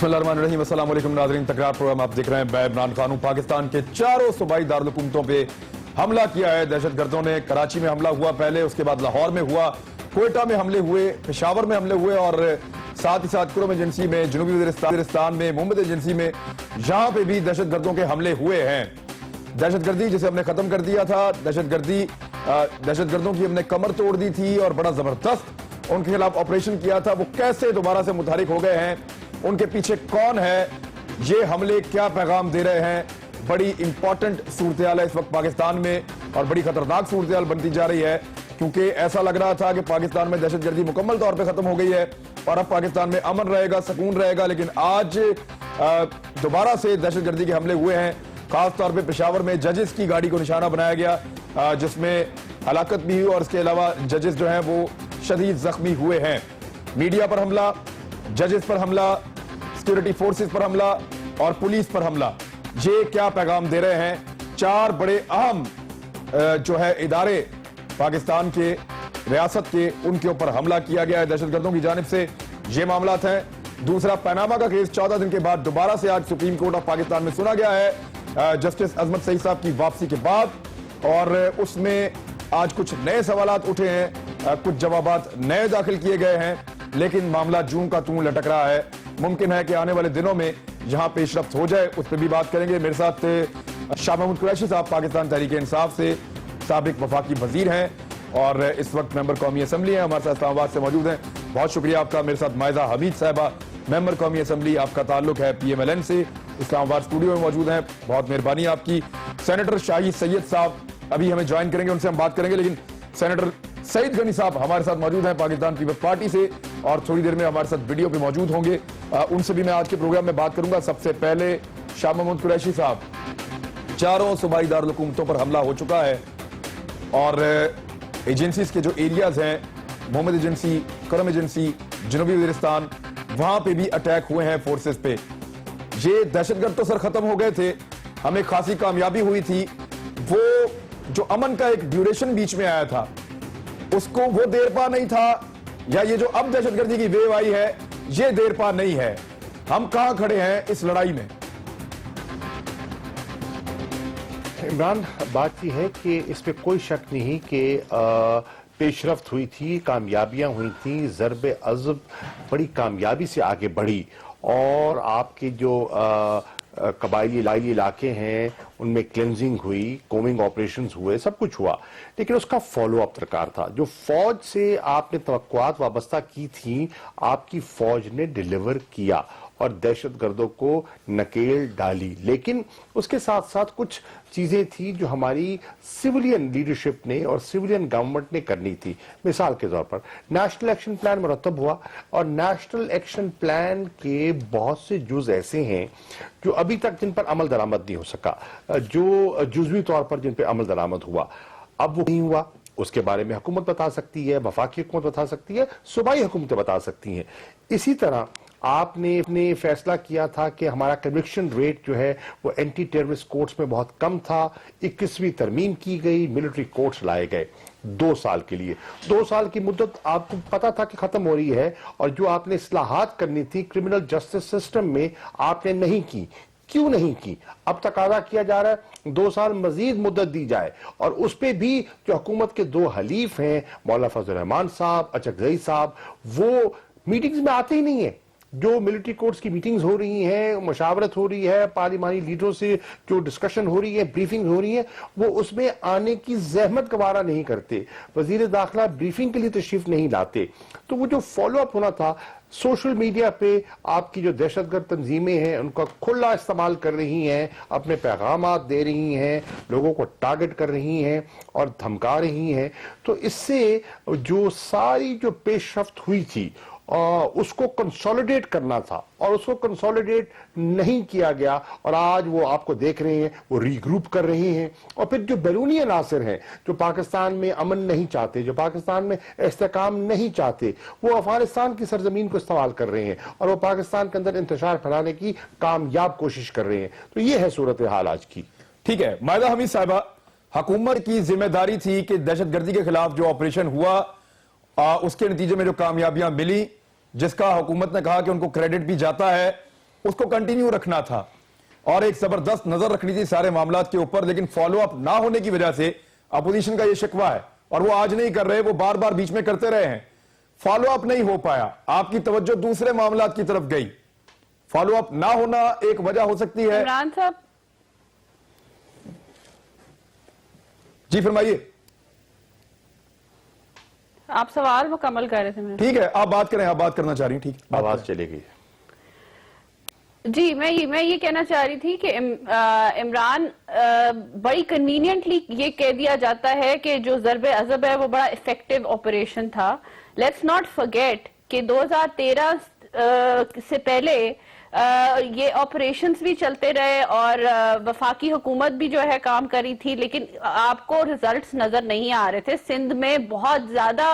बिस्मिल्लाहिर्रहमानिर्रहीम, अस्सलाम वालेकुम नाज़रीन। तकरार प्रोग्राम आप देख रहे हैं। मैं इमरान खान हूं। पाकिस्तान के चारों सूबाई दारुलहुकूमतों पे हमला किया है दहशतगर्दों ने। कराची में हमला हुआ पहले, उसके बाद लाहौर में हुआ, क्वेटा में हमले हुए, पेशावर में हमले हुए और साथ ही साथ कुरम एजेंसी में, जनूबी वज़ीरिस्तान में, मुंबई एजेंसी में, यहां पे भी दहशतगर्दों के हमले हुए हैं। दहशतगर्दी जिसे हमने खत्म कर दिया था, दहशतगर्दों की हमने कमर तोड़ दी थी और बड़ा जबरदस्त उनके खिलाफ ऑपरेशन किया था। वो कैसे दोबारा से मुतहरिक हो गए हैं, उनके पीछे कौन है, ये हमले क्या पैगाम दे रहे हैं, बड़ी इंपॉर्टेंट सूरत-ए-हाल है इस वक्त पाकिस्तान में और बड़ी खतरनाक सूरत-ए-हाल बनती जा रही है, क्योंकि ऐसा लग रहा था कि पाकिस्तान में दहशतगर्दी मुकम्मल तौर पे खत्म हो गई है और अब पाकिस्तान में अमन रहेगा, सुकून रहेगा। लेकिन आज दोबारा से दहशतगर्दी के हमले हुए हैं। खासतौर पे पेशावर में जजेस की गाड़ी को निशाना बनाया गया, जिसमें हलाकत भी हुई और इसके अलावा जजेस जो हैं वो शदीद जख्मी हुए हैं। मीडिया पर हमला, जजेस पर हमला, सिक्योरिटी फोर्सेस पर हमला और पुलिस पर हमला, ये क्या पैगाम दे रहे हैं? चार बड़े अहम जो है इदारे पाकिस्तान के रियासत के, उनके ऊपर हमला किया गया है दहशतगर्दों की जानिब से। ये मामला हैं। दूसरा, पनामा का केस 14 दिन के बाद दोबारा से आज सुप्रीम कोर्ट ऑफ पाकिस्तान में सुना गया है, जस्टिस अजमत सईद साहब की वापसी के बाद, और उसमें आज कुछ नए सवालात उठे हैं, कुछ जवाबात नए दाखिल किए गए हैं, लेकिन मामला जूं का तूं लटक रहा है। मुमकिन है कि आने वाले दिनों में यहां पेशरफ्त हो जाए, उस पर भी बात करेंगे। मेरे साथ शाह महमूद कुरैशी साहब पाकिस्तान तहरीक इंसाफ से साबिक वफाकी वजीर हैं और इस वक्त मेंबर कौमी असम्बली हैं, हमारे साथ इस्लामाबाद से मौजूद हैं। बहुत शुक्रिया आपका। मेरे साथ मायदा हमीद साहबा, मेंबर कौमी असम्बली, आपका ताल्लुक है PMLN से, इस्लामाबाद स्टूडियो में मौजूद हैं, बहुत मेहरबानी आपकी। सेनेटर शाहिद सैयद साहब अभी हमें ज्वाइन करेंगे, उनसे हम बात करेंगे, लेकिन सेनेटर सईद गनी साहब हमारे साथ मौजूद हैं पाकिस्तान पीपल्स पार्टी से और थोड़ी देर में हमारे साथ वीडियो पे मौजूद होंगे, उनसे भी मैं आज के प्रोग्राम में बात करूंगा। सबसे पहले शाह महमूद कुरैशी साहब, चारों सूबाई दारुलहुकूमतों पर हमला हो चुका है और एजेंसीज के जो एरियाज हैं, मुंबई एजेंसी, कुरम एजेंसी, जनूबी वज़ीरिस्तान, वहां पे भी अटैक हुए हैं फोर्सेस पे। ये दहशतगर्द तो सर खत्म हो गए थे, हमें खासी कामयाबी हुई थी, वो जो अमन का एक ड्यूरेशन बीच में आया था उसको वो देर पा नहीं था, या ये जो अब दहशतगर्दी की वेव आई है ये देर पा नहीं है। हम कहां खड़े हैं इस लड़ाई में? इमरान, बात यह है कि इस पे कोई शक नहीं कि पेशरफ्त हुई थी, कामयाबियां हुई थी, ज़रब अज़ब बड़ी कामयाबी से आगे बढ़ी और आपके जो कबायली इलाके हैं उनमें क्लेंजिंग हुई, कोमिंग ऑपरेशंस हुए, सब कुछ हुआ, लेकिन उसका फॉलो अप दरकार था। जो फौज से आपने तवक्कुआत वाबस्ता की थी, आपकी फौज ने डिलीवर किया और दहशतगर्दों को नकेल डाली। लेकिन उसके साथ साथ कुछ चीजें थी जो हमारी सिविलियन लीडरशिप ने और सिविलियन गवर्नमेंट ने करनी थी। मिसाल के तौर पर नेशनल एक्शन प्लान मुरतब हुआ और नेशनल एक्शन प्लान के बहुत से जुज ऐसे हैं जो अभी तक जिन पर अमल दरामद नहीं हो सका, जो जुजवी तौर पर जिन पर अमल दरामद हुआ, अब वो नहीं हुआ। उसके बारे में हुकूमत बता सकती है, वफाकी हुकूमत बता सकती है, सूबाई हुकूमतें बता सकती हैं। इसी तरह आपने फैसला किया था कि हमारा कन्विक्शन रेट जो है वो एंटी टेररिस्ट कोर्ट्स में बहुत कम था। 21वीं तरमीम की गई, मिलिट्री कोर्ट्स लाए गए 2 साल के लिए। 2 साल की मुद्दत आपको पता था कि खत्म हो रही है और जो आपने इस्लाहात करनी थी क्रिमिनल जस्टिस सिस्टम में, आपने नहीं की। क्यों नहीं की? अब तकाजा किया जा रहा है 2 साल मजीद मुद्दत दी जाए और उस पर भी जो हुकूमत के 2 हलीफ हैं, मौलाना फजल रहमान साहब, अचकजई साहब, वो मीटिंग्स में आते ही नहीं है। जो मिलिट्री कोर्ट्स की मीटिंग्स हो रही हैं, मशावरत हो रही है, पार्लिमानी लीडरों से जो डिस्कशन हो रही है, ब्रीफिंग हो रही है, वो उसमें आने की जहमत गवारा नहीं करते। वजीर दाखिला ब्रीफिंग के लिए तशरीफ नहीं लाते। तो वो जो फॉलो अप होना था, सोशल मीडिया पे आपकी जो दहशतगर्द तंजीमें हैं उनका खुला इस्तेमाल कर रही हैं, अपने पैगामात दे रही हैं, लोगों को टारगेट कर रही हैं और धमका रही हैं। तो इससे जो सारी जो पेशरफ्त हुई थी उसको कंसोलिडेट करना था और उसको कंसोलिडेट नहीं किया गया और आज वो आपको देख रहे हैं, वो रीग्रुप कर रहे हैं। और फिर जो बैरूनी अनासर हैं जो पाकिस्तान में अमन नहीं चाहते, जो पाकिस्तान में इस्तेकाम नहीं चाहते, वो अफगानिस्तान की सरजमीन को इस्तेमाल कर रहे हैं और वो पाकिस्तान के अंदर इंतशार फैलाने की कामयाब कोशिश कर रहे हैं। तो ये है सूरत हाल आज की। ठीक है मायदा हमीद साहिबा, हुकूमत की जिम्मेदारी थी कि दहशतगर्दी के खिलाफ जो ऑपरेशन हुआ उसके नतीजे में जो कामयाबियां मिली, जिसका हुकूमत ने कहा कि उनको क्रेडिट भी जाता है, उसको कंटिन्यू रखना था और एक जबरदस्त नजर रखनी थी सारे मामलात के ऊपर, लेकिन फॉलो अप ना होने की वजह से अपोजिशन का यह शिकवा है और वो आज नहीं कर रहे, वो बार बार बीच में करते रहे हैं। फॉलो अप नहीं हो पाया, आपकी तवज्जो दूसरे मामलात की तरफ गई। फॉलो अप ना होना एक वजह हो सकती है। इमरान साहब जी फरमाइए। आप सवाल मुकम्मल कर रहे थे मेरे। ठीक है, आप बात करें, आप बात करना चाह रही हैं, ठीक, आवाज चली गई। जी, मैं ये कहना चाह रही थी कि इमरान बड़ी कन्वीनियंटली ये कह दिया जाता है कि जो ज़रबे अज़ब है वो बड़ा इफेक्टिव ऑपरेशन था। लेट्स नॉट फॉरगेट कि 2013 से पहले ये ऑपरेशंस भी चलते रहे और वफाकी हुकूमत भी जो है काम करी थी, लेकिन आपको रिजल्ट्स नजर नहीं आ रहे थे। सिंध में बहुत ज्यादा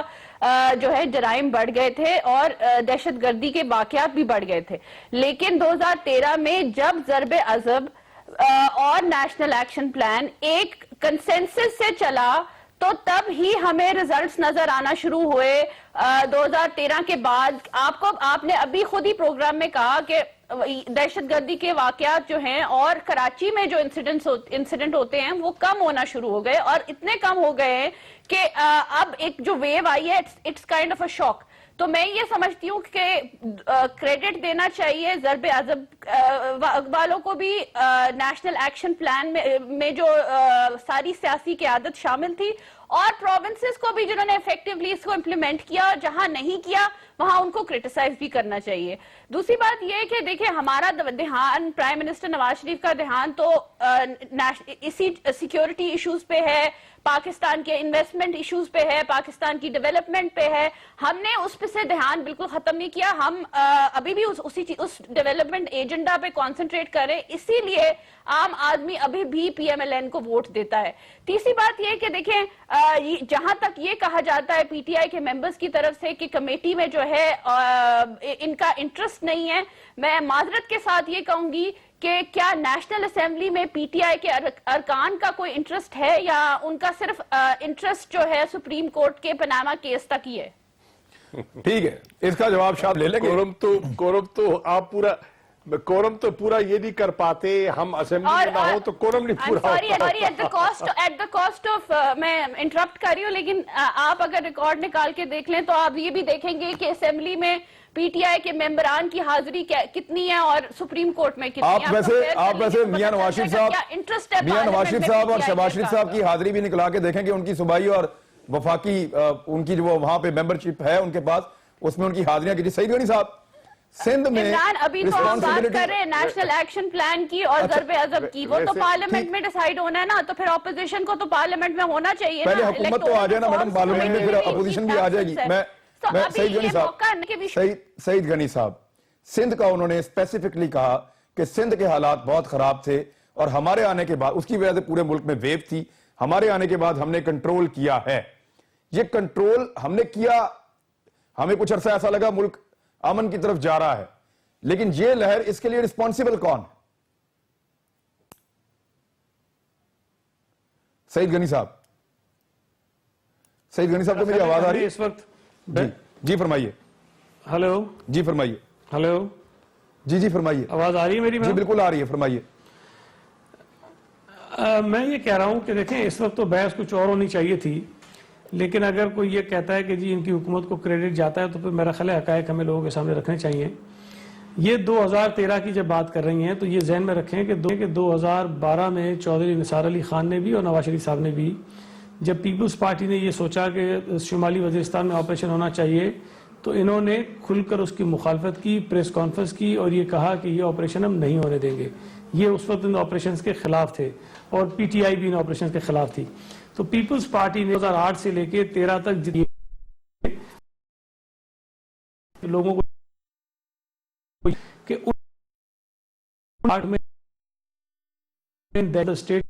जो है जराइम बढ़ गए थे और दहशतगर्दी के वाकयात भी बढ़ गए थे। लेकिन 2013 में जब ज़रबे अज़ब और नेशनल एक्शन प्लान एक कंसेंसस से चला तो तब ही हमें रिजल्ट्स नजर आना शुरू हुए। 2013 के बाद आपने अभी खुद ही प्रोग्राम में कहा कि दहशतगर्दी के वाकयात जो हैं और कराची में जो इंसिडेंट होते हैं वो कम होना शुरू हो गए और इतने कम हो गए हैं कि अब एक जो वेव आई है it's kind of a shock. तो मैं ये समझती हूँ कि क्रेडिट देना चाहिए ज़रबे अज़ब वालों को भी, नेशनल एक्शन प्लान में जो सारी सियासी क़यादत शामिल थी, और प्रोविंसेस को भी जिन्होंने इफेक्टिवली इसको इम्प्लीमेंट किया, जहां नहीं किया वहां उनको क्रिटिसाइज भी करना चाहिए। दूसरी बात यह है कि देखिए हमारा ध्यान, प्राइम मिनिस्टर नवाज शरीफ का ध्यान तो इसी सिक्योरिटी इश्यूज पे है, पाकिस्तान के इन्वेस्टमेंट इश्यूज पे है, पाकिस्तान की डेवलपमेंट पे है। हमने उस पे से ध्यान बिल्कुल खत्म नहीं किया। हम अभी भी उस डेवलपमेंट एजेंडा पे कंसंट्रेट करें, इसीलिए आम आदमी अभी भी पीएमएलएन को वोट देता है। तीसरी बात यह कि देखें, जहां तक ये कहा जाता है पीटीआई के मेंबर्स की तरफ से कि कमेटी में जो है इनका इंटरेस्ट नहीं है, मैं माजरत के साथ ये कहूंगी कि क्या नेशनल असेंबली में पीटीआई के अरकान का कोई इंटरेस्ट है या उनका सिर्फ इंटरेस्ट जो है सुप्रीम कोर्ट के पनामा केस तक ही है? ठीक है, इसका जवाब शायद ले लेंगे। कोरम तो पूरा ये नहीं कर पाते, हम असेंबली में ना हो तो कोरम नहीं पूरा होता। एट द कॉस्ट ऑफ, मैं इंटरप्ट कर रही हूँ, लेकिन आप अगर रिकॉर्ड निकाल के देख लें तो आप ये भी देखेंगे कि असेंबली में पीटीआई के मेंबरान की हाजिरी कितनी है और सुप्रीम कोर्ट में कितनी है। आप वैसे मियां नवाज शरीफ साहब और शहबाज शरीफ साहब की हाजिरी भी निकला के देखेंगे, उनकी सूबाई और वफाकी उनकी जो वहां पे मेंबरशिप है उनके पास, उसमें उनकी हाजिरियां कितनी। सही गनी साहब, सिंध में अभी तो हम बात कर रहे हैं नेशनल एक्शन प्लान की और ज़रबे अज़ब की, वो तो पार्लियामेंट में डिसाइड होना है ना, तो फिर ऑपोजिशन को तो पार्लियामेंट में होना चाहिए। पहले हुकूमत तो आ जाए ना मैडम, पार्लियामेंट में फिर अपोजिशन भी आ जाएगी। मैं सईद गनी साहब, सिंध का उन्होंने स्पेसिफिकली कहा कि सिंध के हालात बहुत खराब थे और हमारे आने के बाद, उसकी वजह से पूरे मुल्क में वेव थी, हमारे आने के बाद हमने कंट्रोल किया है। ये कंट्रोल हमने किया, हमें कुछ अरसा ऐसा लगा मुल्क अमन की तरफ जा रहा है, लेकिन ये लहर, इसके लिए रिस्पॉन्सिबल कौन? सईद गनी साहब, सईद गनी साहब को मेरी आवाज आ रही है इस वक्त? जी फरमाइए। हेलो जी फरमाइए। हेलो जी फरमाइए। आवाज आ रही है मेरी? जी बिल्कुल आ रही है, फरमाइए। मैं ये कह रहा हूं कि देखें, इस वक्त तो बहस कुछ और होनी चाहिए थी, लेकिन अगर कोई ये कहता है कि जी इनकी हुकूमत को क्रेडिट जाता है तो फिर मेरा ख्याल है हकायक हमें लोगों के सामने रखने चाहिए। ये 2013 की जब बात कर रही हैं तो ये जहन में रखें कि 2012 में चौधरी निसार अली खान ने भी और नवाज शरीफ साहब ने भी, जब पीपल्स पार्टी ने ये सोचा कि शुमाली वजीरिस्तान में ऑपरेशन होना चाहिए, तो इन्होंने खुलकर उसकी मुखालफत की, प्रेस कॉन्फ्रेंस की और ये कहा कि ये ऑपरेशन हम नहीं होने देंगे। ये उस वक्त इन ऑपरेशन के खिलाफ थे और पीटीआई भी इन ऑपरेशन के खिलाफ थी। तो पीपल्स पार्टी ने 2008 से लेके 13 तक लोगों को कि में स्टेट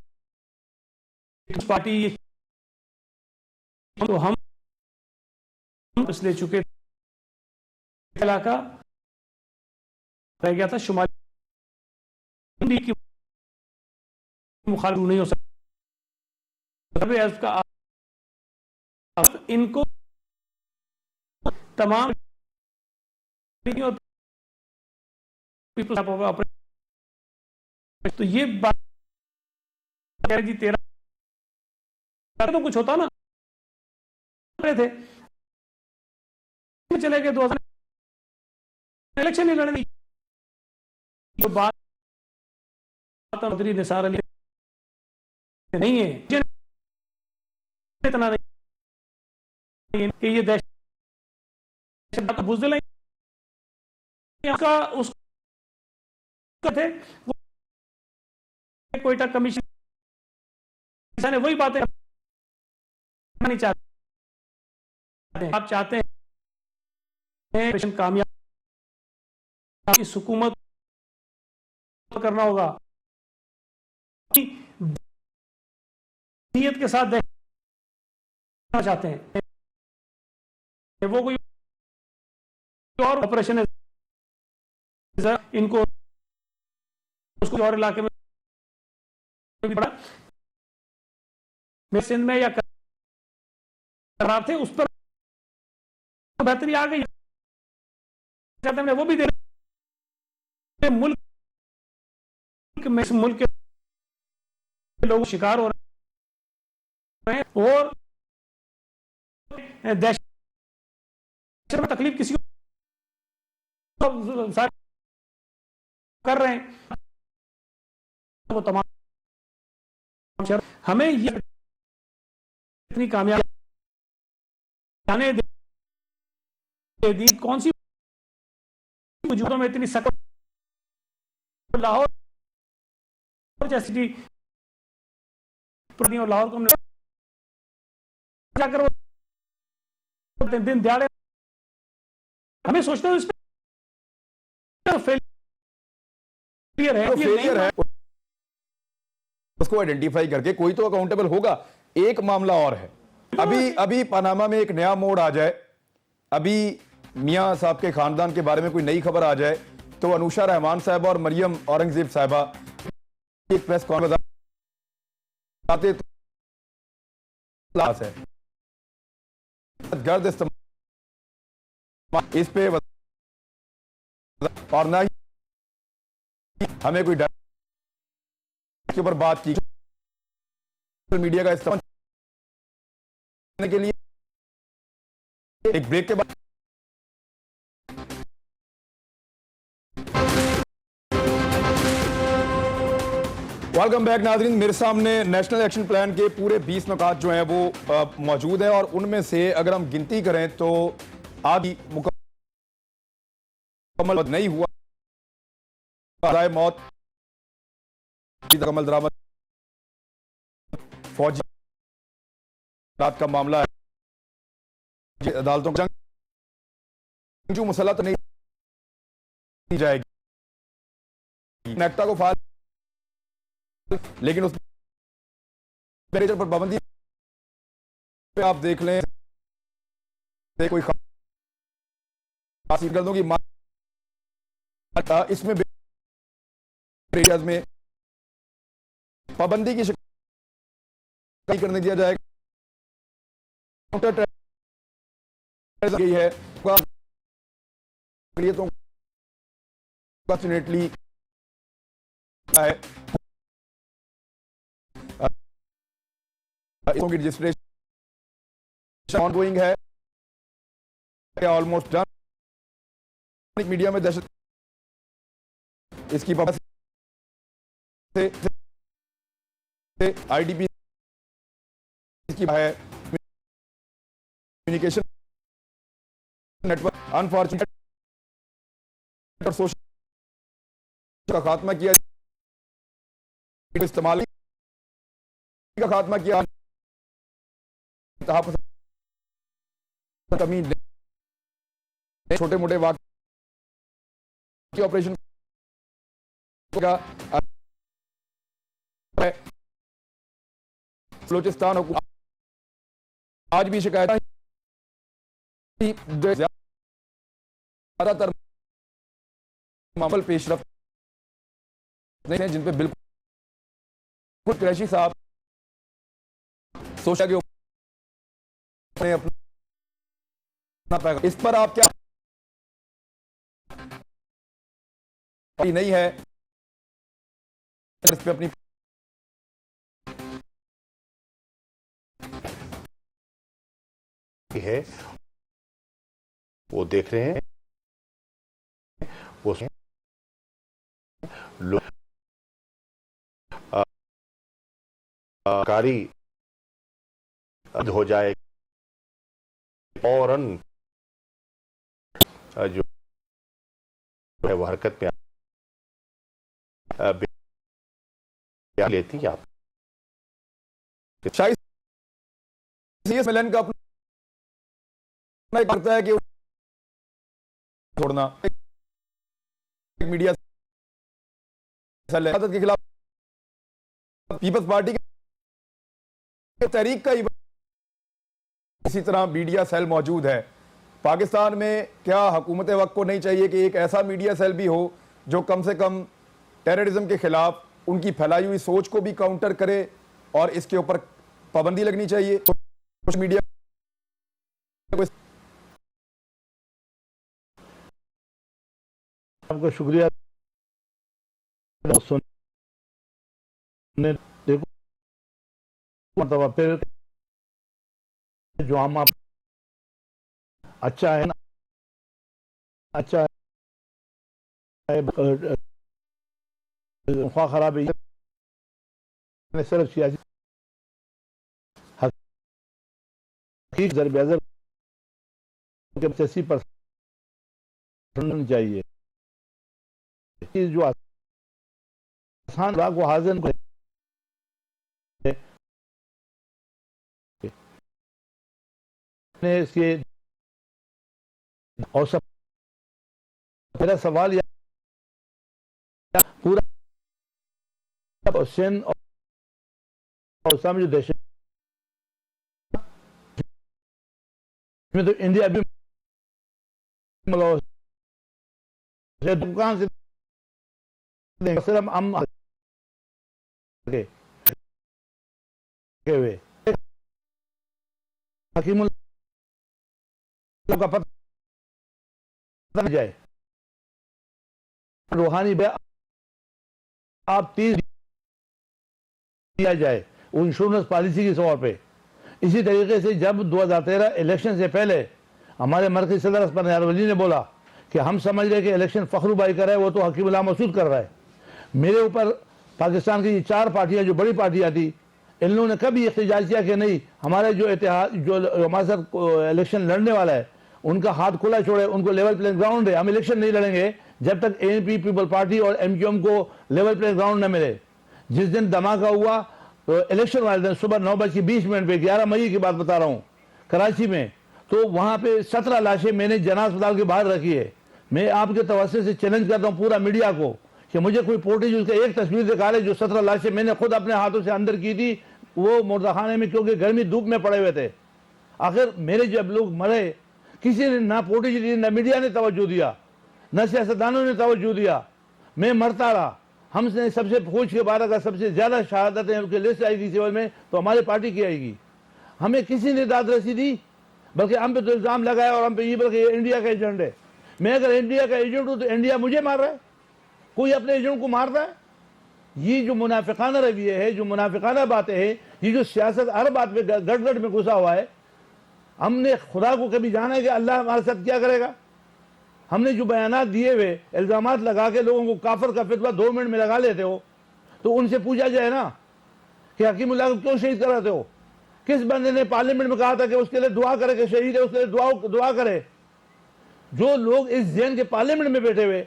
पार्टी, तो हम ले चुके इलाका रह गया था, शुमाली की मुखालिफ नहीं हो सकता। इनको तमाम पीपल्स ऑपरेशन, तो ये बात जी 13 तो कुछ होता ना थे, चले गए 2000 इलेक्शन नहीं लड़ने, तो बात निसार अली नहीं है, इतना नहीं कि ये दहशत बुज़दिल उसका थे कोयटा कमीशन ने वही बातें नहीं चाहते, आप चाहते हैं कामयाब इस हुकूमत करना होगा, नीयत के साथ देखना चाहते हैं, वो कोई और ऑपरेशन है, इनको उसको और इलाके में भी पड़ा में सिंध में या करार थे, उस पर बेहतरी आ गई, हमने वो भी दे मुल्क में, इस मुल्क के लोग शिकार हो रहे हैं और दहशत में तकलीफ किसी को कर रहे हैं, वो तमाम हमें ये इतनी कामयाबी आने दी, कौन सी वजूदों में इतनी सख्त, लाहौर जैसी और लाहौर को हमने जाकर दिन दिहाड़े हमें सोचते हैं इस पे फेलियर है, उसको आइडेंटिफाई करके कोई तो अकाउंटेबल होगा। एक मामला और है, अभी पनामा में एक नया मोड़ आ जाए, अभी मियां साहब के खानदान के बारे में कोई नई खबर आ जाए तो अनुषा रहमान साहबा और मरियम औरंगजेब साहबा एक प्रेस कॉन्फ्रेंस आते है गर्द इस पे और ना ही हमें कोई डर के ऊपर बात की, सोशल मीडिया का इस्तेमाल करने के लिए एक ब्रेक के बाद वेलकम बैक नाज़रीन। मेरे सामने नेशनल एक्शन प्लान के पूरे 20 नुकात जो हैं वो मौजूद हैं और उनमें से अगर हम गिनती करें तो आज मुकम्मल नहीं हुआ, मौत कमल दरामद, फौजी का मामला है, अदालतों का जंग मुसल्लत तो नहीं जाएगी, नेक्टा को फाल लेकिन उस पर पाबंदी पे आप देख लें कोई खास निकल की इसमें एरियाज में पाबंदी की शिकायत करने दिया जाएगा, गई है फॉर्चुनेटली है की रजिस्ट्रेशन ऑनगोइंग है, ऑलमोस्ट डन। मीडिया में दहशत इसकी से आईडीपी की है, कम्युनिकेशन नेटवर्क अनफॉर्चुनेट और सोशल का खात्मा किया, इस्तेमाल का खात्मा किया, कमी छोटे मोटे वाक़ई ऑपरेशन का बलूचिस्तान आज भी शिकायत ज्यादातर मामले पेशरफ नहीं है जिन पे बिल्कुल कुरैशी साहब सोचा के ऊपर अपना पैगाम, इस पर आप क्या नहीं है इस पे अपनी है वो देख रहे हैं, वो लोग कारी हो जाए फौरन जो है वो हरकत में लेती है। आप शायद मिलन का अपना करता है कि छोड़ना मीडिया के खिलाफ पीपल्स पार्टी के तहरीक का ही इसी तरह मीडिया सेल मौजूद है पाकिस्तान में। क्या हुकूमत वक्त को नहीं चाहिए कि एक ऐसा मीडिया सेल भी हो जो कम से कम टेररिज्म के खिलाफ उनकी फैलाई हुई सोच को भी काउंटर करे और इसके ऊपर पाबंदी लगनी चाहिए? कुछ मीडिया आपका शुक्रिया। देखो मतलब फिर जो हम आप अच्छा है ना, अच्छा है ख्वाह खराब है सिर्फ सियासी ज़रब के 80% चाहिए जो आसान को हाजिर को इसके और सब मेरा सवाल यह पूरा सिंध और जो देश में तो इंडिया भी दुकान से सिर्फ हम हकीमुल का पता जाए रूहानी आप 30 दिया जाए इंश्योरेंस पॉलिसी के तौर पे। इसी तरीके से जब 2013 इलेक्शन से पहले हमारे मरकज़ी सदर असफर नियाज़ वली ने बोला कि हम समझ रहे कि इलेक्शन फ़खरू भाई कर रहा है, वो तो हकीमुल्लाह मसूद कर रहा है। मेरे ऊपर पाकिस्तान की ये 4 पार्टियां जो बड़ी पार्टियां थी इन्होंने कभी एहतजाज किया कि नहीं हमारे जो इतिहाद जो हमारे साथ इलेक्शन लड़ने वाला है उनका हाथ खुला छोड़े, उनको लेवल प्लेइंग ग्राउंड है। हम इलेक्शन नहीं लड़ेंगे जब तक एनपी पीपल पार्टी और एमक्यूएम को लेवल प्लेइंग ग्राउंड न मिले। जिस दिन धमाका हुआ तो इलेक्शन वाले दिन सुबह 9:20 पे 11 मई की बात बता रहा हूँ कराची में, तो वहां पे 17 लाशें मैंने जना अस्पताल के बाहर रखी है। मैं आपके तवज्जो से चैलेंज करता हूँ पूरा मीडिया को कि मुझे कोई फोटेज उसका एक तस्वीर दिखा ले जो 17 लाशें मैंने खुद अपने हाथों से अंदर की थी वो मुर्दाखाने में, क्योंकि गर्मी धूप में पड़े हुए थे। आखिर मेरे जब लोग मरे किसी ने ना फोटेज दी, ना मीडिया ने तवज्जो दिया, न सियासतदानों ने तवज्जो दिया। मैं मरता रहा। हमसे सबसे फौज के बाद अगर सबसे ज्यादा शहादतें की लिस्ट आएगी सिविल में तो हमारी पार्टी की आएगी। हमें किसी ने दाद रसी दी, बल्कि हम पे तो इल्जाम लगाया और हम पे ये बल्कि इंडिया का एजेंट है। मैं अगर इंडिया का एजेंट हूं तो इंडिया मुझे मार रहा है, कोई अपने एजेंट को मारता है। ये जो मुनाफिकाना रवैया है, जो मुनाफिकाना बातें हैं, ये जो सियासत हर बात में गड़गड़ में घुसा हुआ है, हमने खुदा को कभी जाना है कि अल्लाह हमारे साथ क्या करेगा? हमने जो बयानात दिए हुए इल्जामात लगा के लोगों को काफिर का फितवा 2 मिनट में लगा लेते हो, तो उनसे पूछा जाए ना कि हकीमुल्लाह को क्यों शहीद कराते हो? किस बंदे ने पार्लियामेंट में कहा था कि उसके लिए दुआ करे कि शहीद है उसके लिए दुआ करे? जो लोग इस जैन के पार्लियामेंट में बैठे हुए,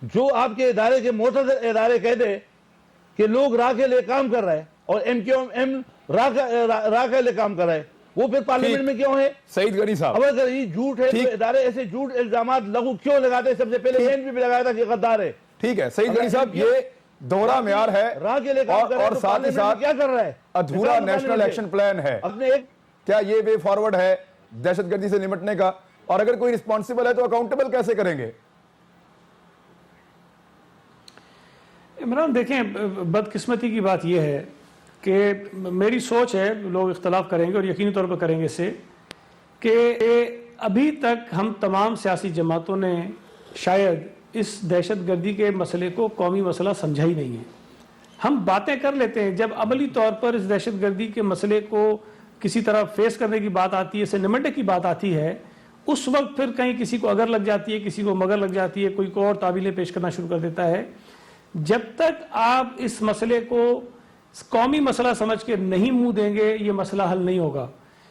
जो आपके इदारे के मोतज़र इदारे कह दे कि लोग राह के लिए काम कर रहे हैं और एमक्यूएम राह के लिए काम कर रहे हैं, वो फिर पार्लियामेंट में क्यों है? सईद गनी साहब, अब अगर ये झूठ है तो इदारे ऐसे झूठ इल्जामात लघु क्यों लगाते हैं? सबसे पहले एनपी पे लगाया था कि गद्दार है। ठीक है सईद गनी साहब, ये दोहरा म्यार है राह के लिए काम कर रहे हैं, और तो साथ ही साथ क्या कर रहा है? अधूरा नेशनल एक्शन प्लान है। अपने एक क्या ये वे फॉरवर्ड है दहशतगर्दी से निपटने का? और अगर कोई रिस्पॉन्सिबल है तो अकाउंटेबल कैसे करेंगे? इमरान देखें, बदकिस्मती की बात यह है कि मेरी सोच है, लोग इख्तलाफ करेंगे और यकीनी तौर पर करेंगे इससे, कि अभी तक हम तमाम सियासी जमातों ने शायद इस दहशतगर्दी के मसले को कौमी मसला समझा ही नहीं है। हम बातें कर लेते हैं, जब अमली तौर पर इस दहशतगर्दी के मसले को किसी तरह फेस करने की बात आती है, इससे निपटने की बात आती है, उस वक्त फिर कहीं किसी को अगर लग जाती है, किसी को मगर लग जाती है, कोई और तावीलें पेश करना शुरू कर देता है। जब तक आप इस मसले को कौमी मसला समझ के नहीं मुंह देंगे, ये मसला हल नहीं होगा।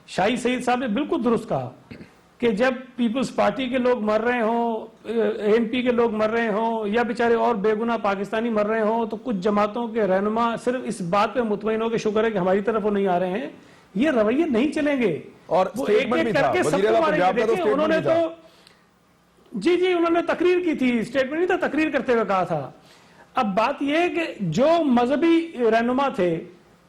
शाही सईद साहब ने बिल्कुल दुरुस्त कहा कि जब पीपल्स पार्टी के लोग मर रहे हों, एएनपी के लोग मर रहे हों, या बेचारे और बेगुनाह पाकिस्तानी मर रहे हों, तो कुछ जमातों के रहनुमा सिर्फ इस बात पे मुतमईन हो कि शुक्र है कि हमारी तरफ वो नहीं आ रहे हैं। ये रवैये नहीं चलेंगे और वो एक एक करके सबको मारेंगे। देखिए उन्होंने तो जी उन्होंने तकरीर की थी, स्टेटमेंट नहीं था, तकरीर करते हुए कहा था। अब बात यह है कि जो मजहबी रहनुमा थे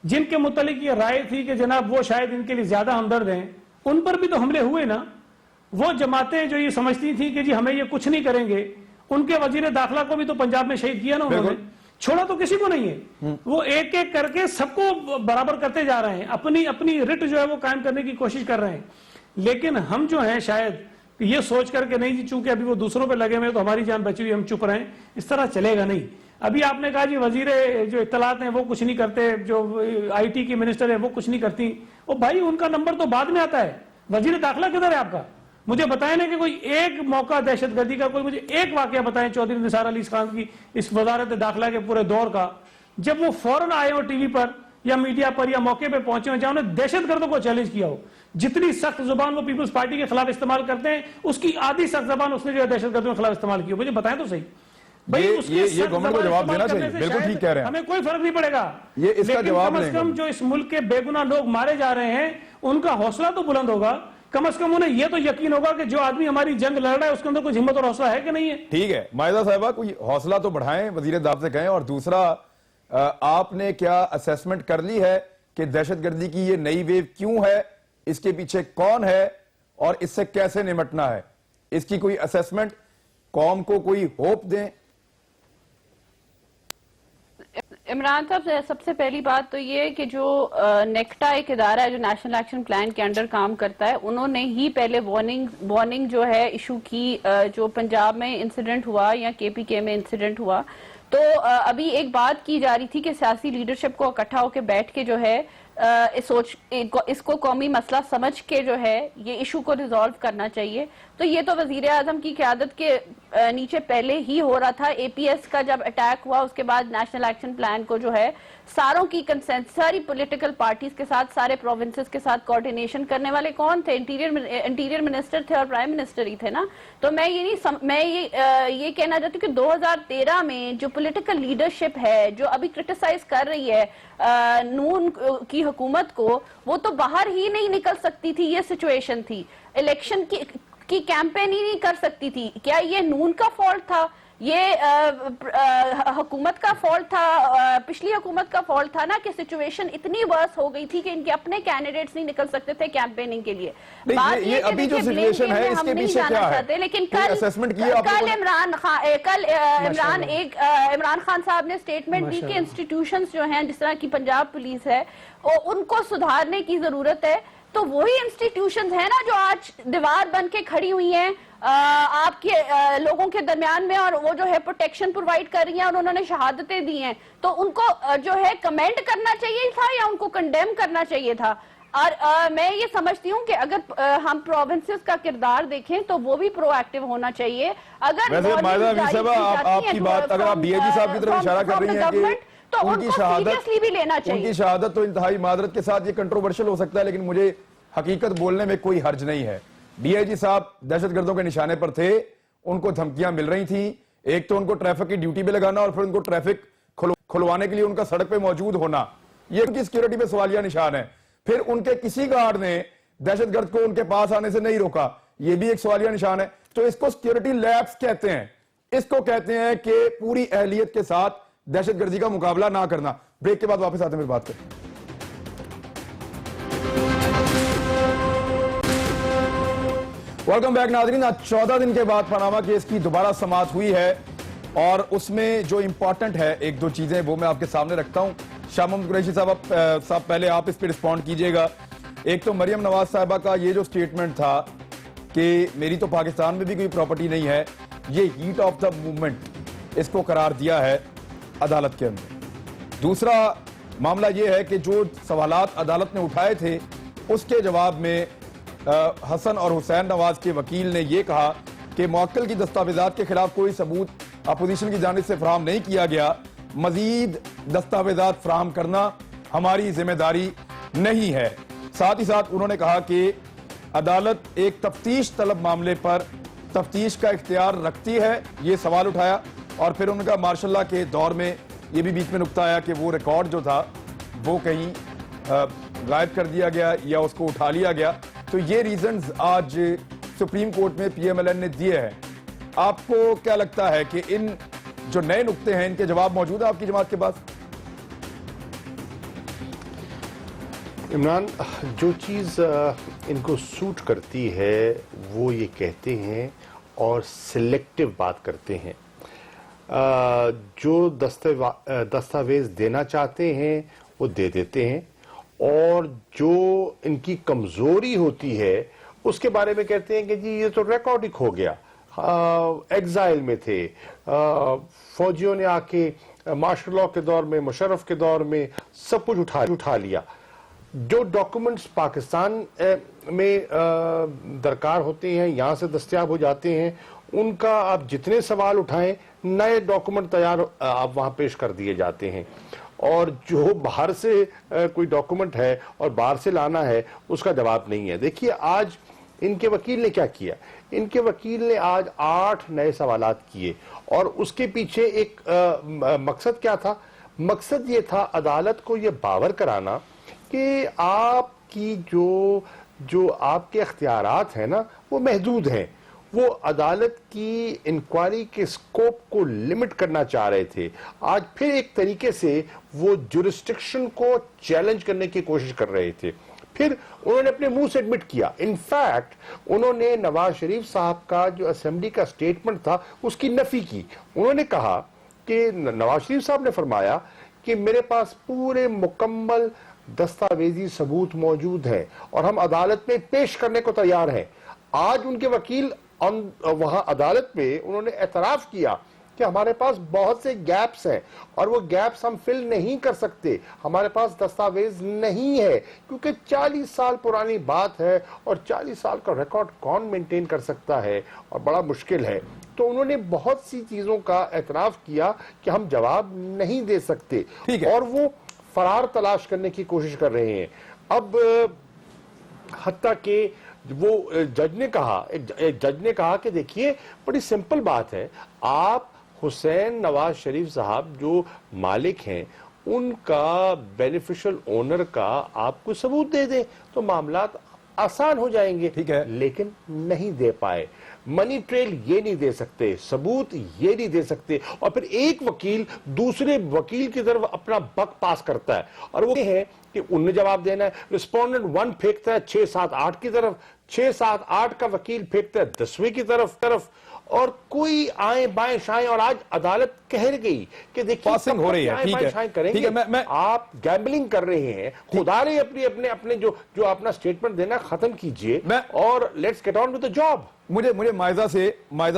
जिनके मुतालिक ये राय थी कि जनाब वो शायद इनके लिए ज्यादा हमदर्द हैं, उन पर भी तो हमले हुए ना। वो जमातें जो ये समझती थी कि जी हमें ये कुछ नहीं करेंगे, उनके वजीर दाखिला को भी तो पंजाब में शहीद किया ना उन्होंने, छोड़ा तो किसी को नहीं है। वो एक एक करके सबको बराबर करते जा रहे हैं, अपनी अपनी रिट जो है वो कायम करने की कोशिश कर रहे हैं। लेकिन हम जो हैं शायद ये सोच करके नहीं जी चूंकि अभी वो दूसरों पे लगे हुए तो हमारी जान बची हुई, हम चुप रहें, इस तरह चलेगा नहीं। अभी आपने कहा जी वजीर जो इत्तलात हैं वो कुछ नहीं करते, जो आईटी की मिनिस्टर है वो कुछ नहीं करती। ओ भाई उनका नंबर तो बाद में आता है, वजीर दाखिला किधर है आपका? मुझे बताएं ना कि कोई एक मौका दहशतगर्दी का, कोई मुझे एक वाकया बताएं चौधरी निसार अली खान की इस वजारत दाखिला के पूरे दौर का, जब वो फौरन आए हो टीवी पर या मीडिया पर या मौके पे पहुंचे हो जहां उन्होंने दहशतगर्दों को चैलेंज किया हो। जितनी सख्त जुबान वो पीपल्स पार्टी के खिलाफ इस्तेमाल करते हैं, उसकी आधी सख्त जुबान उसने जो है दहशतगर्दों के खिलाफ इस्तेमाल की हो। मुझे बताएं तो सही भाई, ये गवर्नमेंट को जवाब देना चाहिए। बिल्कुल ठीक कह रहे हैं, हमें कोई फर्क नहीं पड़ेगा, ये इसका जवाब कम से कम जो इस मुल्क के बेगुनाह लोग मारे जा रहे हैं उनका हौसला तो बुलंद होगा। कम से कम उन्हें यह तो यकीन होगा कि जो आदमी हमारी जंग लड़ रहा है उसके अंदर कुछ हिम्मत और हौसला है कि नहीं है। ठीक है माहिदा साहिबा, कोई हौसला तो बढ़ाएं, वजीर दाब से कहें। और दूसरा, आपने क्या असेसमेंट कर ली है कि दहशतगर्दी की ये नई वेव क्यों है, इसके पीछे कौन है और इससे कैसे निपटना है? इसकी कोई असेसमेंट, कौम को कोई होप दें। इमरान साहब, सबसे पहली बात तो ये कि जो नेक्टा एक इदारा है जो नेशनल एक्शन प्लान के अंडर काम करता है, उन्होंने ही पहले वार्निंग जो है इशू की। जो पंजाब में इंसिडेंट हुआ या केपीके में इंसिडेंट हुआ, तो अभी एक बात की जा रही थी कि सियासी लीडरशिप को इकट्ठा होकर बैठ के जो है इसको कौमी मसला समझ के जो है ये इशू को रिजॉल्व करना चाहिए। तो ये तो वजीर आजम की क़यादत के नीचे पहले ही हो रहा था। एपीएस का जब अटैक हुआ उसके बाद नेशनल एक्शन प्लान को जो है सारों की कंसेंट, सारी पॉलिटिकल पार्टीज के साथ, सारे प्रोविंसेस के साथ कोऑर्डिनेशन करने वाले कौन थे? इंटीरियर मिनिस्टर थे और प्राइम मिनिस्टर ही थे ना। तो मैं ये कहना चाहती हूँ कि 2013 में जो पॉलिटिकल लीडरशिप है जो अभी क्रिटिसाइज कर रही है नून की हुकूमत को, वो तो बाहर ही नहीं निकल सकती थी। ये सिचुएशन थी, इलेक्शन की कैंपेन ही नहीं कर सकती थी। क्या ये नून का फॉल्ट था? ये हुकूमत का फॉल्ट था, पिछली हुकूमत का फॉल्ट था ना कि सिचुएशन इतनी वर्स हो गई थी कि इनके अपने कैंडिडेट्स नहीं निकल सकते थे कैंपेनिंग के लिए। बात ये अभी जो सिचुएशन है इसके पीछे क्या है? लेकिन कल इमरान खान साहब ने स्टेटमेंट दी कि इंस्टीट्यूशंस जो हैं जिस तरह की पंजाब पुलिस है उनको सुधारने की जरूरत है। तो वही इंस्टीट्यूशंस है ना जो आज दीवार बन के खड़ी हुई हैं आपके लोगों के दरमियान में, और वो जो है प्रोटेक्शन प्रोवाइड कर रही हैं और उन्होंने शहादतें दी हैं। तो उनको जो है कमेंट करना चाहिए था या उनको कंडेम करना चाहिए था? और मैं ये समझती हूँ कि अगर हम प्रोविंसेस का किरदार देखें तो वो भी प्रोएक्टिव होना चाहिए। अगर आपकी बात, अगर आप डीआईजी साहब की तरफ इशारा कर रही हैं कि तो उनकी शहादत तो इंतहाई मादरत के साथ ये कंट्रोवर्शियल हो सकता है, लेकिन मुझे हकीकत बोलने में कोई हर्ज नहीं है। डीआईजी साहब दहशतगर्दों के निशाने पर थे, उनको धमकियां मिल रही थी। एक तो उनको ट्रैफिक की ड्यूटी पे लगाना और फिर उनको ट्रैफिक खुलवाने के लिए उनका सड़क पे मौजूद होना, ये उनकी सिक्योरिटी पे सवालिया निशान है। फिर उनके किसी गार्ड ने दहशतगर्द को उनके पास आने से नहीं रोका, ये भी एक सवालिया निशान है। तो इसको सिक्योरिटी लैप्स कहते हैं। इसको कहते हैं कि पूरी अहलियत के साथ दहशतगर्दी का मुकाबला ना करना। ब्रेक के बाद वापस आते हैं, फिर बात करें। वेलकम बैक नाज़रीन। आज 14 दिन के बाद पनामा केस की दोबारा समाअत हुई है और उसमें जो इंपॉर्टेंट है एक दो चीजें वो मैं आपके सामने रखता हूं। शाह मोहम्मद कुरैशी साहब पहले आप इस पर रिस्पॉन्ड कीजिएगा। एक तो मरियम नवाज साहिबा का ये जो स्टेटमेंट था कि मेरी तो पाकिस्तान में भी कोई प्रॉपर्टी नहीं है, ये हीट ऑफ द मूवमेंट इसको करार दिया है अदालत के अंदर। दूसरा मामला ये है कि जो सवालात अदालत ने उठाए थे उसके जवाब में हसन और हुसैन नवाज के वकील ने यह कहा कि मुअक्कल की दस्तावेजात के खिलाफ कोई सबूत अपोजिशन की जानिब से फराहम नहीं किया गया, मजीद दस्तावेजात फराहम करना हमारी जिम्मेदारी नहीं है। साथ ही साथ उन्होंने कहा कि अदालत एक तफ्तीश तलब मामले पर तफ्तीश का इख्तियार रखती है, ये सवाल उठाया। और फिर उनका मार्शल लॉ के दौर में ये भी बीच में नुक्ता आया कि वो रिकॉर्ड जो था वो कहीं गायब कर दिया गया या उसको उठा लिया गया। तो ये रीजंस आज सुप्रीम कोर्ट में पीएमएलएन ने दिए हैं। आपको क्या लगता है कि इन जो नए नुक्ते हैं इनके जवाब मौजूद है आपकी जमात के पास? इमरान, जो चीज़ इनको सूट करती है वो ये कहते हैं और सिलेक्टिव बात करते हैं। जो दस्तावेज देना चाहते हैं वो दे देते हैं, और जो इनकी कमजोरी होती है उसके बारे में कहते हैं कि जी ये तो रिकॉर्ड ही खो गया, एग्जाइल में थे, फौजियों ने आके मार्शल लॉ के दौर में, मुशर्रफ के दौर में सब कुछ उठा लिया। जो डॉक्यूमेंट्स पाकिस्तान में दरकार होते हैं, यहाँ से दस्तयाब हो जाते हैं, उनका आप जितने सवाल उठाएं नए डॉक्यूमेंट तैयार आप वहां पेश कर दिए जाते हैं। और जो बाहर से कोई डॉक्यूमेंट है और बाहर से लाना है उसका जवाब नहीं है। देखिए आज इनके वकील ने क्या किया, इनके वकील ने आज 8 नए सवालात किए, और उसके पीछे एक मकसद क्या था? मकसद ये था अदालत को ये बावर कराना कि आपकी जो आपके इख्तियारात हैं ना वो महदूद हैं। वो अदालत की इंक्वायरी के स्कोप को लिमिट करना चाह रहे थे। आज फिर एक तरीके से वो जुरिस्डिक्शन को चैलेंज करने की कोशिश कर रहे थे। फिर उन्होंने अपने मुंह से एडमिट किया, इनफैक्ट उन्होंने नवाज शरीफ साहब का जो असेंबली का स्टेटमेंट था उसकी नफी की। उन्होंने कहा कि नवाज शरीफ साहब ने फरमाया कि मेरे पास पूरे मुकम्मल दस्तावेजी सबूत मौजूद है और हम अदालत में पेश करने को तैयार हैं। आज उनके वकील वहां अदालत में उन्होंने एतराफ किया कि हमारे पास बहुत से गैप्स हैं और वो गैप्स हम फिल नहीं कर सकते, हमारे पास दस्तावेज नहीं है, क्योंकि 40 साल पुरानी बात है और 40 साल का रिकॉर्ड कौन मेंटेन कर सकता है और बड़ा मुश्किल है। तो उन्होंने बहुत सी चीजों का एतराफ किया कि हम जवाब नहीं दे सकते, और वो फरार तलाश करने की कोशिश कर रहे हैं। अब हत्ता के वो जज ने कहा कि देखिए बड़ी सिंपल बात है, आप हुसैन नवाज शरीफ साहब जो मालिक हैं उनका बेनिफिशियल ओनर का आपको सबूत दे दें तो मामला आसान हो जाएंगे। ठीक है, लेकिन नहीं दे पाए। मनी ट्रेल ये नहीं दे सकते, सबूत ये नहीं दे सकते, और फिर एक वकील दूसरे वकील की तरफ अपना बक पास करता है और वो है कि उनने जवाब देना है। रिस्पोंडेंट 1 फेंकता है 6, 7, 8 की तरफ, 6, 7, 8 का वकील फेंकता है 10वें की तरफ, और कोई आए बाएं शाएं। और आज अदालत कह गई कि देखिए पासिंग हो रही है, ठीक है, मैं आप गैम्बलिंग कर रहे हैं, खुदा रे अपने जो अपना स्टेटमेंट देना खत्म कीजिए और let's get on to the job. मुझे मायजा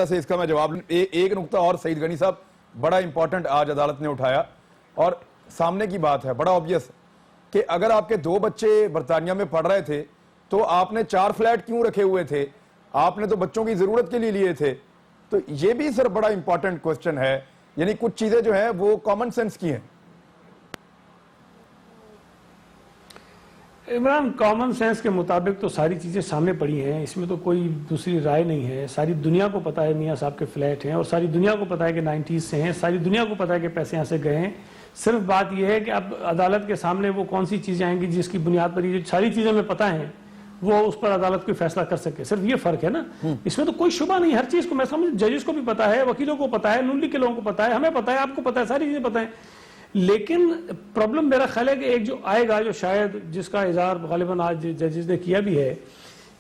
से इसका मैं जवाब एक नुक्ता और सईद गनी साहब बड़ा इंपॉर्टेंट आज अदालत ने उठाया और सामने की बात है, बड़ा ऑब्वियस कि अगर आपके 2 बच्चे बरतानिया में पढ़ रहे थे तो आपने 4 फ्लैट क्यों रखे हुए थे? आपने तो बच्चों की जरूरत के लिए लिए थे। तो ये भी सर बड़ा इंपॉर्टेंट क्वेश्चन है, यानी कुछ चीजें जो हैं वो कॉमन सेंस की हैं। इमरान, कॉमन सेंस के मुताबिक तो सारी चीजें सामने पड़ी हैं, इसमें तो कोई दूसरी राय नहीं है। सारी दुनिया को पता है मियां साहब के फ्लैट हैं और सारी दुनिया को पता है कि 90s से हैं, सारी दुनिया को पता है कि पैसे यहां से गए हैं। सिर्फ बात यह है कि अब अदालत के सामने वो कौन सी चीजें आएंगी जिसकी बुनियाद पर ये सारी चीजें हमें पता है वो उस पर अदालत कोई फैसला कर सके। सिर्फ ये फर्क है ना, इसमें तो कोई शुबा नहीं। हर चीज को मैं समझ, जजेस को भी पता है, वकीलों को पता है, नून लीग के लोगों को पता है, हमें पता है, आपको पता है, सारी चीजें पता है। लेकिन प्रॉब्लम मेरा ख्याल है कि एक जो आएगा, जो शायद जिसका इजहार गालिबन आज जजेस ने किया भी है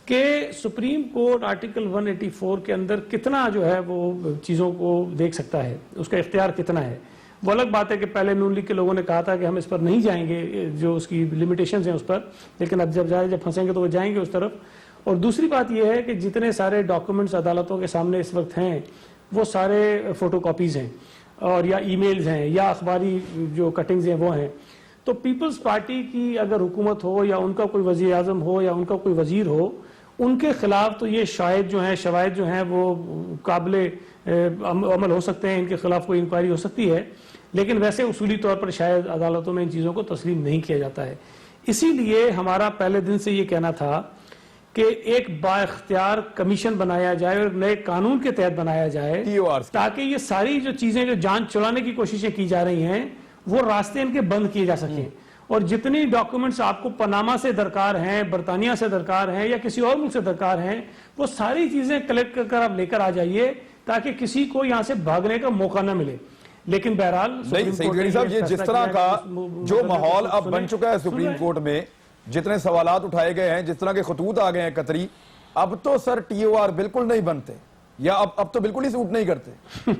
कि सुप्रीम कोर्ट आर्टिकल 184 के अंदर कितना जो है वो चीजों को देख सकता है, उसका इख्तियार कितना है। वो अलग बात है कि पहले नून लीग के लोगों ने कहा था कि हम इस पर नहीं जाएंगे, जो उसकी लिमिटेशंस हैं उस पर, लेकिन अब जब फंसेंगे तो वो जाएंगे उस तरफ। और दूसरी बात यह है कि जितने सारे डॉक्यूमेंट्स अदालतों के सामने इस वक्त हैं वो सारे फोटोकॉपीज हैं और या ईमेल्स हैं या अखबारी जो कटिंग्स हैं वो हैं। तो पीपल्स पार्टी की अगर हुकूमत हो या उनका कोई वजीर आजम हो या उनका कोई वजीर हो, उनके खिलाफ तो ये शायद जो है शवायद जो हैं वो काबिले अमल हो सकते हैं, इनके खिलाफ कोई इंक्वायरी हो सकती है, लेकिन वैसे उसूली तौर पर शायद अदालतों में इन चीज़ों को तस्लीम नहीं किया जाता है। इसीलिए हमारा पहले दिन से ये कहना था कि एक बाइख्तियार कमीशन बनाया जाए और नए कानून के तहत बनाया जाए ताकि ये सारी जो चीजें जो जान चुराने की कोशिशें की जा रही हैं वो रास्ते इनके बंद किए जा सकें। और जितनी डॉक्यूमेंट्स आपको पनामा से दरकार हैं, बरतानिया से दरकार हैं या किसी और मुल्क से दरकार हैं, वो सारी चीजें कलेक्ट कर आप लेकर आ जाइए ताकि किसी को यहां से भागने का मौका न मिले। लेकिन बहरहाल सईद गनी साहब, ये जिस तरह का जो माहौल अब बन चुका है सुप्रीम कोर्ट में, जितने सवालात उठाए गए हैं, जिस तरह के खतूत आ गए हैं कतरी, अब तो सर TOR बिल्कुल नहीं बनते या अब तो बिल्कुल ही सूट नहीं करते।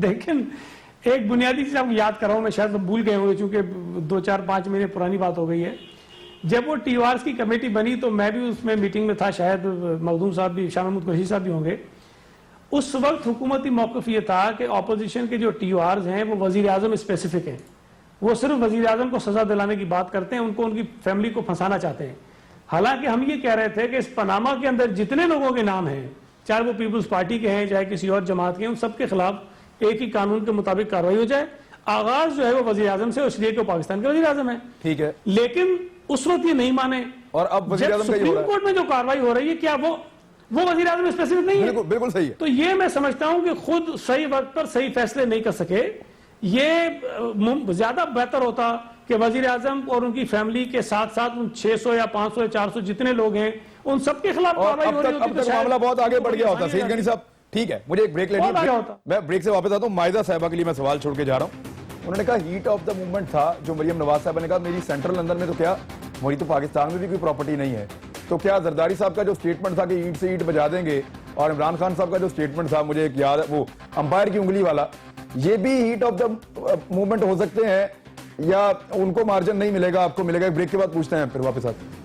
लेकिन एक बुनियादी चीज आपको याद कर रहा हूं, मैं शायद भूल गए होंगे चूंकि 2-4-5 महीने पुरानी बात हो गई है। जब वो TORs की कमेटी बनी तो मैं भी उसमें मीटिंग में था, शायद मखदूम साहब भी, शाह महमूद कुरैशी साहब भी होंगे। उस वक्त हुकूमती मौक़िफ़ ये था कि ऑपोजिशन के जो TORs हैं वो वजीर आजम स्पेसिफिक हैं, वो सिर्फ वजीर आजम को सजा दिलाने की बात करते हैं, उनको उनकी फैमिली को फंसाना चाहते हैं। हालांकि हम ये कह रहे थे कि इस पनामा के अंदर जितने लोगों के नाम हैं, चाहे वो पीपल्स पार्टी के हैं चाहे किसी और जमात के हैं, उन सबके खिलाफ एक ही कानून के मुताबिक कार्रवाई हो जाए। आगाज जो है वो वजीर आजम से, इसलिए कि पाकिस्तान के वजीर आजम है, ठीक है। लेकिन उस वक्त ये नहीं माने और अब वजीर आजम सुप्रीम कोर्ट में जो कार्रवाई हो रही है, क्या वो वजीर आजम स्पेसिफिक नहीं है? बिल्कुल सही है। तो ये मैं समझता हूं कि खुद सही वक्त पर सही फैसले नहीं कर सके। ये ज्यादा बेहतर होता कि वजीर आजम और उनकी फैमिली के साथ साथ उन 600 या 500 या 400 जितने लोग हैं उन सबके खिलाफ कार्रवाई हो रही होती। अब तक मामला बहुत आगे बढ़ गया होता। सईद गनी साहब, ठीक है, मुझे एक ब्रेक लेनी है, मैं ब्रेक से वापस आता हूं। मायदा साहिबा के लिए मैं सवाल छोड़ के जा रहा हूं। उन्होंने कहा हीट ऑफ द मूवमेंट था जो मरियम नवाज साहब ने कहा मेरी सेंट्रल लंदन में तो क्या, मेरी तो पाकिस्तान में भी कोई प्रॉपर्टी नहीं है। तो क्या जरदारी साहब का जो स्टेटमेंट था कि ईंट से ईंट बजा देंगे, और इमरान खान साहब का जो स्टेटमेंट था, मुझे एक याद है वो अंपायर की उंगली वाला, ये भी हीट ऑफ द मूवमेंट हो सकते हैं या उनको मार्जिन नहीं मिलेगा? आपको मिलेगा। ब्रेक के बाद पूछते हैं, फिर वापस आते हैं।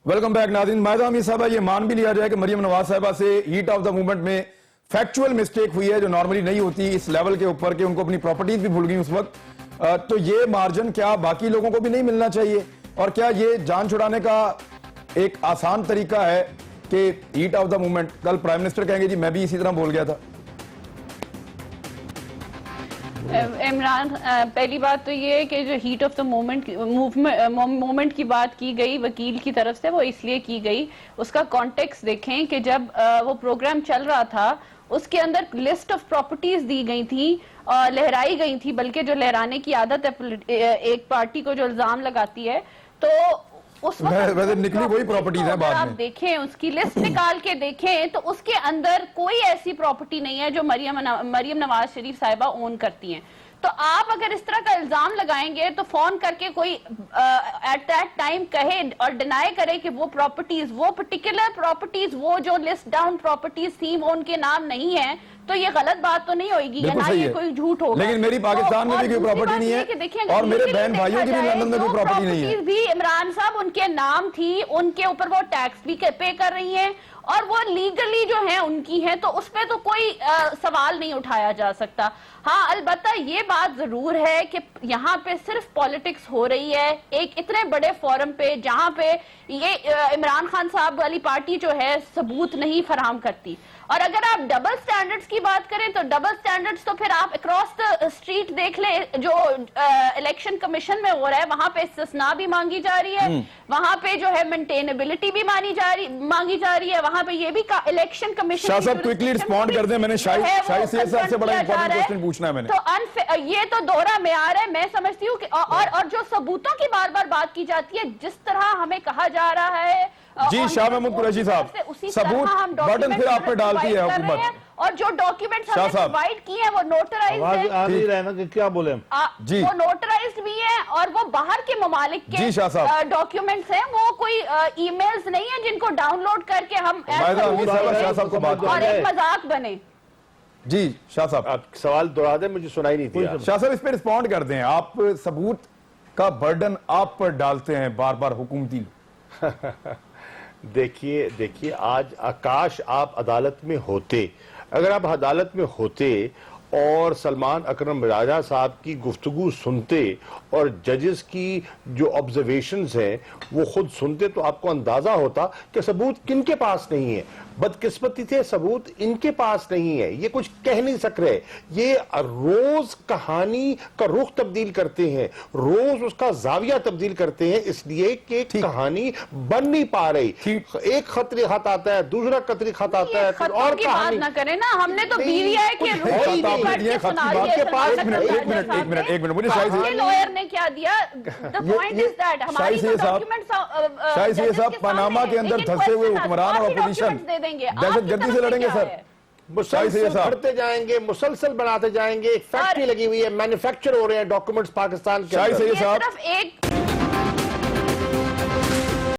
वेलकम बैक नाज़रीन। मायदा अमीर साहबा, ये मान भी लिया जाए कि मरियम नवाज साहबा से हीट ऑफ द मूवमेंट में फैक्चुअल मिस्टेक हुई है जो नॉर्मली नहीं होती इस लेवल के ऊपर, कि उनको अपनी प्रॉपर्टीज भी भूल गई उस वक्त, तो ये मार्जिन क्या बाकी लोगों को भी नहीं मिलना चाहिए? और क्या ये जान छुड़ाने का एक आसान तरीका है कि हीट ऑफ द मूवमेंट, कल प्राइम मिनिस्टर कहेंगे जी मैं भी इसी तरह बोल गया था? इमरान, पहली बात तो ये है कि जो हीट ऑफ द मोमेंट की बात की गई वकील की तरफ से, वो इसलिए की गई, उसका कॉन्टेक्स्ट देखें कि जब वो प्रोग्राम चल रहा था उसके अंदर लिस्ट ऑफ प्रॉपर्टीज दी गई थी, लहराई गई थी, बल्कि जो लहराने की आदत है एक पार्टी को जो इल्जाम लगाती है, तो उस वैसे निकली वही प्रॉपर्टीज है बाद में। आप देखें उसकी लिस्ट निकाल के देखें तो उसके अंदर कोई ऐसी प्रॉपर्टी नहीं है जो मरियम नवाज शरीफ साहिबा ओन करती हैं। तो आप अगर इस तरह का इल्जाम लगाएंगे तो फोन करके कोई एट दैट टाइम कहे और डिनाई करे कि वो प्रॉपर्टीज, वो पर्टिकुलर प्रॉपर्टीज, वो जो लिस्ट डाउन प्रॉपर्टीज थी वो उनके नाम नहीं है, तो ये गलत बात तो नहीं होगी या ना ये कोई झूठ होगा। लेकिन मेरी पाकिस्तान में भी कोई प्रॉपर्टी नहीं है और मेरे बहन भाइयों की भी लंदन में कोई प्रॉपर्टी नहीं है। भी इमरान साहब उनके नाम थी, उनके ऊपर वो टैक्स भी पे कर रही हैं और वो लीगली जो है उनकी है, तो उस पर तो कोई सवाल नहीं उठाया जा सकता। हाँ, अलबत्ता ये बात जरूर है कि यहाँ पे सिर्फ पॉलिटिक्स हो रही है एक इतने बड़े फोरम पे जहाँ पे ये इमरान खान साहब वाली पार्टी जो है सबूत नहीं फराहम करती। और अगर आप डबल स्टैंडर्ड्स की बात करें तो डबल स्टैंडर्ड्स तो फिर आप अक्रॉस द स्ट्रीट देख ले, जो इलेक्शन कमीशन में हो रहा है वहां पे इस्तिस्ना भी मांगी जा रही है, वहां पे जो है मेंटेनेबिलिटी भी मांगी जा रही है, वहां पे ये भी इलेक्शन कमीशन। शाह साहब क्विकली रिस्पॉन्ड कर दें, मैंने शाही से बड़ा इंपॉर्टेंट क्वेश्चन पूछना है मैंने। तो ये तो दोहरा मेयार है, मैं समझती हूँ। और जो सबूतों की बार बार बात की जाती है, जिस तरह हमें कहा जा रहा है जी शाह महमूद कुरैशी साहब, सबूत बटन फिर आप पे डालती है हुकूमत, और जो डॉक्यूमेंट्स हमने प्रोवाइड किए हैं वो नोटराइज्ड है। आ नहीं रहा है ना कि क्या बोले हम जी, वो नोटराइज्ड भी है और वो बाहर के ममालिक के डॉक्यूमेंट्स हैं, वो कोई ईमेल्स नहीं है जिनको डाउनलोड करके हम और एक मजाक बने। जी शाह साहब, आप सवाल दोहरा दें, मुझे सुनाई नहीं दिया। शाह साहब इस पे रिस्पॉन्ड कर दें। आप सबूत का बर्डन आप पर डालते हैं बार बार हुकूमती देखिए आज आकाश आप अदालत में होते, अगर आप अदालत में होते और सलमान अकरम राजा साहब की गुफ्तगू सुनते और जजेस की जो ऑब्जर्वेशंस हैं वो खुद सुनते, तो आपको अंदाजा होता कि सबूत किनके पास नहीं है। बदकिस्मती थे, सबूत इनके पास नहीं है, ये कुछ कह नहीं सक रहे। ये रोज कहानी का रुख तब्दील करते हैं, रोज उसका जाविया तब्दील करते हैं, इसलिए कि कहानी बन नहीं पा रही। एक खतरे खत आता है, दूसरा कतरी खत आता है, फिर और की बात ना करें ना, हमने तो बीवीआई के एक मिनट मुझे शायद लॉयर ने क्या दिया। द पॉइंट इज दैट हमारी शायद साहब पनामा के अंदर धंसे हुए हुक्मरान और अपोजिशन दहशतगर्दी से लड़ेंगे सर। मुसलसल बढ़ते जाएंगे, मुसलसल बनाते जाएंगे। फैक्ट्री लगी हुई है, मैन्युफैक्चर हो रहे हैं डॉक्यूमेंट्स पाकिस्तान के अंदर। सिर्फ एक